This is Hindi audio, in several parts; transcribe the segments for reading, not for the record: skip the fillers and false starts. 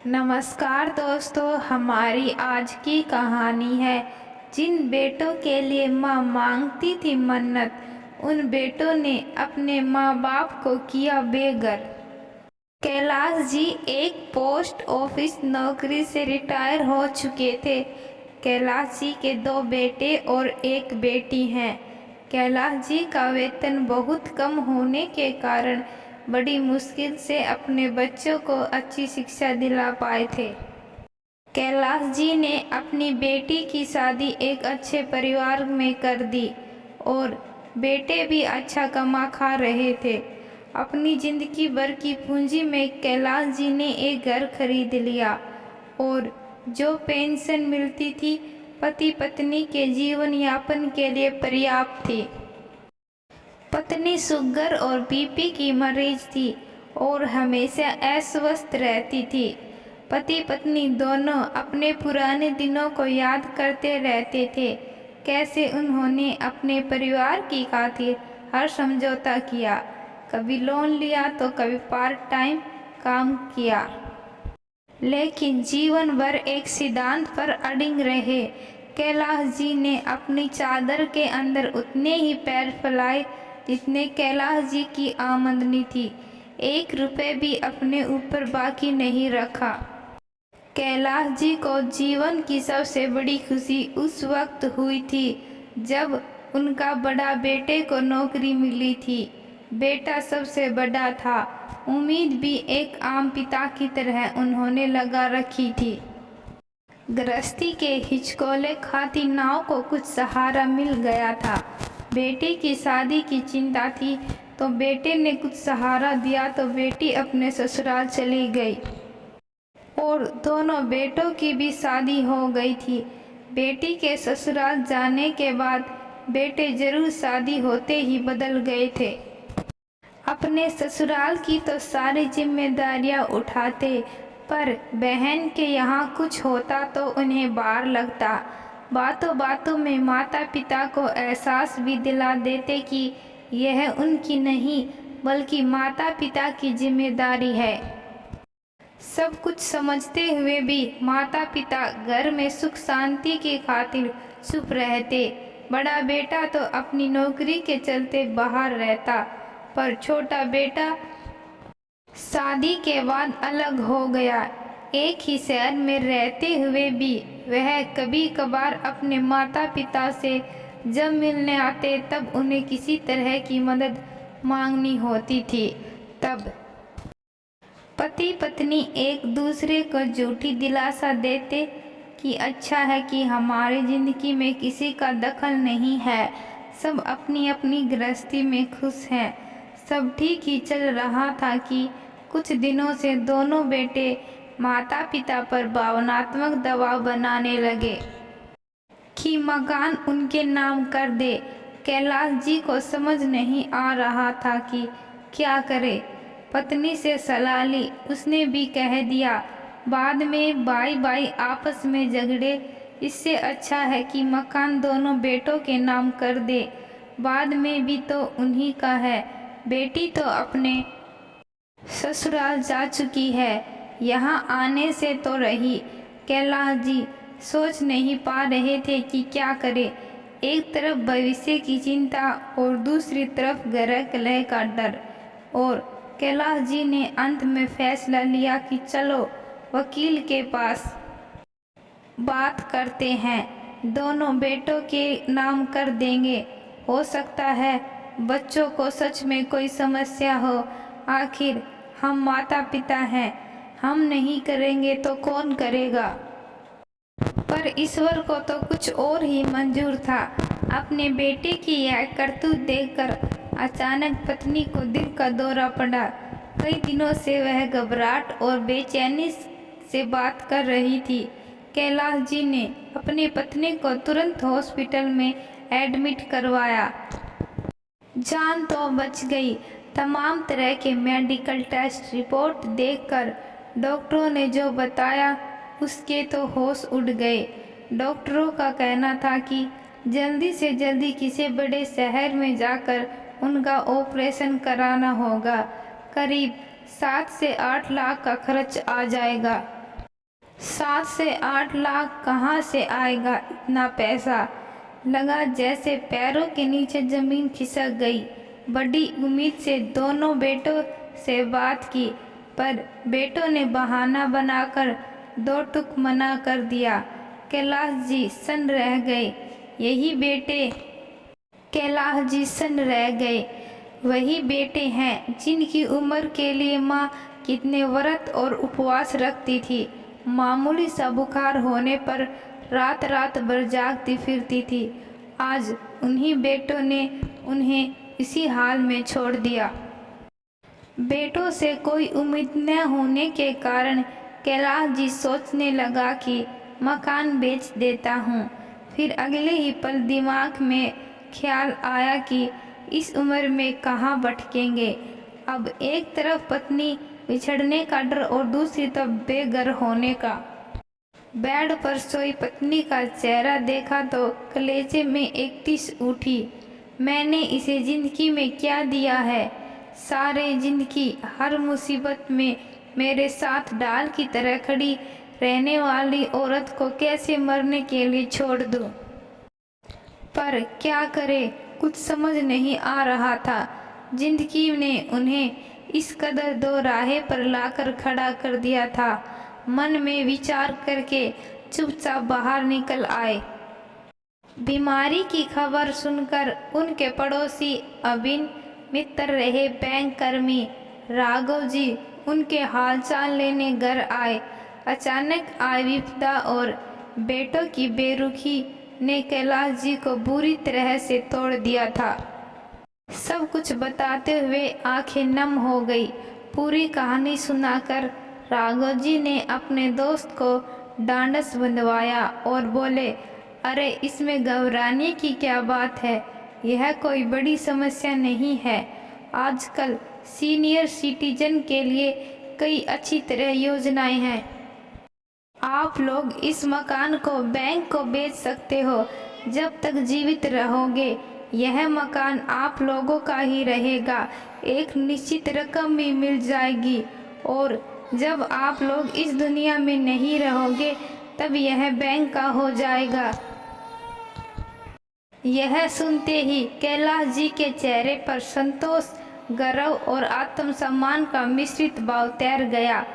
नमस्कार दोस्तों, हमारी आज की कहानी है जिन बेटों के लिए माँ मांगती थी मन्नत, उन बेटों ने अपने माँ बाप को किया बेघर। कैलाश जी एक पोस्ट ऑफिस नौकरी से रिटायर हो चुके थे। कैलाश जी के 2 बेटे और 1 बेटी हैं। कैलाश जी का वेतन बहुत कम होने के कारण बड़ी मुश्किल से अपने बच्चों को अच्छी शिक्षा दिला पाए थे। कैलाश जी ने अपनी बेटी की शादी एक अच्छे परिवार में कर दी और बेटे भी अच्छा कमा खा रहे थे। अपनी जिंदगी भर की पूंजी में कैलाश जी ने एक घर खरीद लिया और जो पेंशन मिलती थी पति पत्नी के जीवन यापन के लिए पर्याप्त थी। पत्नी शुगर और बीपी की मरीज थी और हमेशा अस्वस्थ रहती थी। पति पत्नी दोनों अपने पुराने दिनों को याद करते रहते थे, कैसे उन्होंने अपने परिवार की खातिर हर समझौता किया, कभी लोन लिया तो कभी पार्ट टाइम काम किया, लेकिन जीवन भर एक सिद्धांत पर अड़िग रहे। कैलाश जी ने अपनी चादर के अंदर उतने ही पैर फैलाए जितने कैलाश जी की आमदनी थी। 1 रुपए भी अपने ऊपर बाकी नहीं रखा। कैलाश जी को जीवन की सबसे बड़ी खुशी उस वक्त हुई थी जब उनका बड़ा बेटे को नौकरी मिली थी। बेटा सबसे बड़ा था। उम्मीद भी एक आम पिता की तरह उन्होंने लगा रखी थी। गृहस्थी के हिचकोले खाती नाव को कुछ सहारा मिल गया था। बेटी की शादी की चिंता थी तो बेटे ने कुछ सहारा दिया तो बेटी अपने ससुराल चली गई और दोनों बेटों की भी शादी हो गई थी। बेटी के ससुराल जाने के बाद बेटे जरूर शादी होते ही बदल गए थे। अपने ससुराल की तो सारी जिम्मेदारियां उठाते, पर बहन के यहाँ कुछ होता तो उन्हें बार लगता। बातों बातों में माता पिता को एहसास भी दिला देते कि यह उनकी नहीं बल्कि माता पिता की जिम्मेदारी है। सब कुछ समझते हुए भी माता पिता घर में सुख शांति की खातिर चुप रहते। बड़ा बेटा तो अपनी नौकरी के चलते बाहर रहता, पर छोटा बेटा शादी के बाद अलग हो गया। एक ही शहर में रहते हुए भी वह कभी कभार अपने माता पिता से जब मिलने आते तब उन्हें किसी तरह की मदद मांगनी होती थी। तब पति पत्नी एक दूसरे को झूठी दिलासा देते कि अच्छा है कि हमारी जिंदगी में किसी का दखल नहीं है, सब अपनी अपनी गृहस्थी में खुश हैं। सब ठीक ही चल रहा था कि कुछ दिनों से दोनों बेटे माता पिता पर भावनात्मक दबाव बनाने लगे कि मकान उनके नाम कर दे। कैलाश जी को समझ नहीं आ रहा था कि क्या करे। पत्नी से सलाह ली, उसने भी कह दिया बाद में भाई भाई आपस में झगड़े, इससे अच्छा है कि मकान दोनों बेटों के नाम कर दे, बाद में भी तो उन्हीं का है। बेटी तो अपने ससुराल जा चुकी है, यहाँ आने से तो रही। कैलाश जी सोच नहीं पा रहे थे कि क्या करे। एक तरफ भविष्य की चिंता और दूसरी तरफ गृह कलह का डर। और कैलाश जी ने अंत में फैसला लिया कि चलो वकील के पास बात करते हैं, दोनों बेटों के नाम कर देंगे। हो सकता है बच्चों को सच में कोई समस्या हो। आखिर हम माता पिता हैं, हम नहीं करेंगे तो कौन करेगा। पर ईश्वर को तो कुछ और ही मंजूर था। अपने बेटे की यह करतूत देखकर अचानक पत्नी को दिल का दौरा पड़ा। कई दिनों से वह घबराहट और बेचैनी से बात कर रही थी। कैलाश जी ने अपनी पत्नी को तुरंत हॉस्पिटल में एडमिट करवाया। जान तो बच गई। तमाम तरह के मेडिकल टेस्ट रिपोर्ट देखकर डॉक्टरों ने जो बताया उसके तो होश उड़ गए। डॉक्टरों का कहना था कि जल्दी से जल्दी किसी बड़े शहर में जाकर उनका ऑपरेशन कराना होगा। करीब 7 से 8 लाख का खर्च आ जाएगा। 7 से 8 लाख कहाँ से आएगा इतना पैसा। लगा जैसे पैरों के नीचे ज़मीन खिसक गई। बड़ी उम्मीद से दोनों बेटों से बात की, पर बेटों ने बहाना बनाकर दो टुक मना कर दिया। कैलाश जी सन्न रह गए। यही बेटे कैलाश जी सन्न रह गए। वही बेटे हैं जिनकी उम्र के लिए माँ कितने व्रत और उपवास रखती थी। मामूली सा बुखार होने पर रात रात भर जागती फिरती थी। आज उन्हीं बेटों ने उन्हें इसी हाल में छोड़ दिया। बेटों से कोई उम्मीद न होने के कारण कैलाश जी सोचने लगा कि मकान बेच देता हूँ। फिर अगले ही पल दिमाग में ख्याल आया कि इस उम्र में कहाँ भटकेंगे। अब एक तरफ पत्नी बिछड़ने का डर और दूसरी तरफ बेघर होने का। बेड पर सोई पत्नी का चेहरा देखा तो कलेजे में एक टिस उठी। मैंने इसे जिंदगी में क्या दिया है। सारे जिंदगी हर मुसीबत में मेरे साथ डाल की तरह खड़ी रहने वाली औरत को कैसे मरने के लिए छोड़ दूं। पर क्या करे, कुछ समझ नहीं आ रहा था। जिंदगी ने उन्हें इस कदर दो राहे पर लाकर खड़ा कर दिया था। मन में विचार करके चुपचाप बाहर निकल आए। बीमारी की खबर सुनकर उनके पड़ोसी अभिन मित्र रहे बैंक कर्मी राघव जी उनके हालचाल लेने घर आए। अचानक आई विपदा और बेटों की बेरुखी ने कैलाश जी को बुरी तरह से तोड़ दिया था। सब कुछ बताते हुए आंखें नम हो गई। पूरी कहानी सुनाकर राघव जी ने अपने दोस्त को ढांढस बंधवाया और बोले, अरे इसमें घबराने की क्या बात है, यह कोई बड़ी समस्या नहीं है। आजकल सीनियर सिटीजन के लिए कई अच्छी तरह योजनाएं हैं। आप लोग इस मकान को बैंक को बेच सकते हो। जब तक जीवित रहोगे यह मकान आप लोगों का ही रहेगा। एक निश्चित रकम भी मिल जाएगी और जब आप लोग इस दुनिया में नहीं रहोगे तब यह बैंक का हो जाएगा। यह सुनते ही कैलाश जी के चेहरे पर संतोष, गर्व और आत्मसम्मान का मिश्रित भाव तैर गया।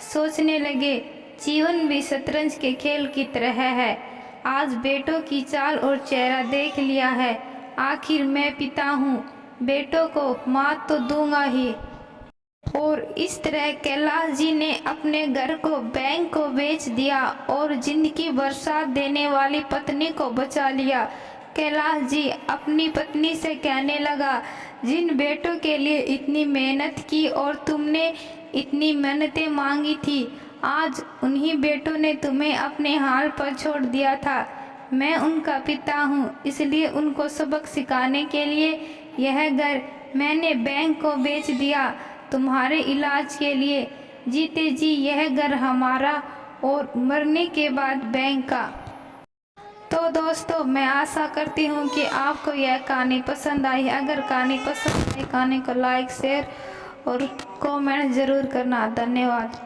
सोचने लगे, जीवन भी शतरंज के खेल की तरह है। आज बेटों की चाल और चेहरा देख लिया है। आखिर मैं पिता हूँ, बेटों को मात तो दूंगा ही। और इस तरह कैलाश जी ने अपने घर को बैंक को बेच दिया और जिंदगी भर साथ देने वाली पत्नी को बचा लिया। कैलाश जी अपनी पत्नी से कहने लगा, जिन बेटों के लिए इतनी मेहनत की और तुमने इतनी मेहनतें मांगी थी, आज उन्हीं बेटों ने तुम्हें अपने हाल पर छोड़ दिया था। मैं उनका पिता हूँ, इसलिए उनको सबक सिखाने के लिए यह घर मैंने बैंक को बेच दिया तुम्हारे इलाज के लिए। जीते जी यह घर हमारा और मरने के बाद बैंक का। तो दोस्तों, मैं आशा करती हूँ कि आपको यह कहानी पसंद आई। अगर कहानी पसंद आई, कहानी को लाइक, शेयर और कमेंट ज़रूर करना। धन्यवाद।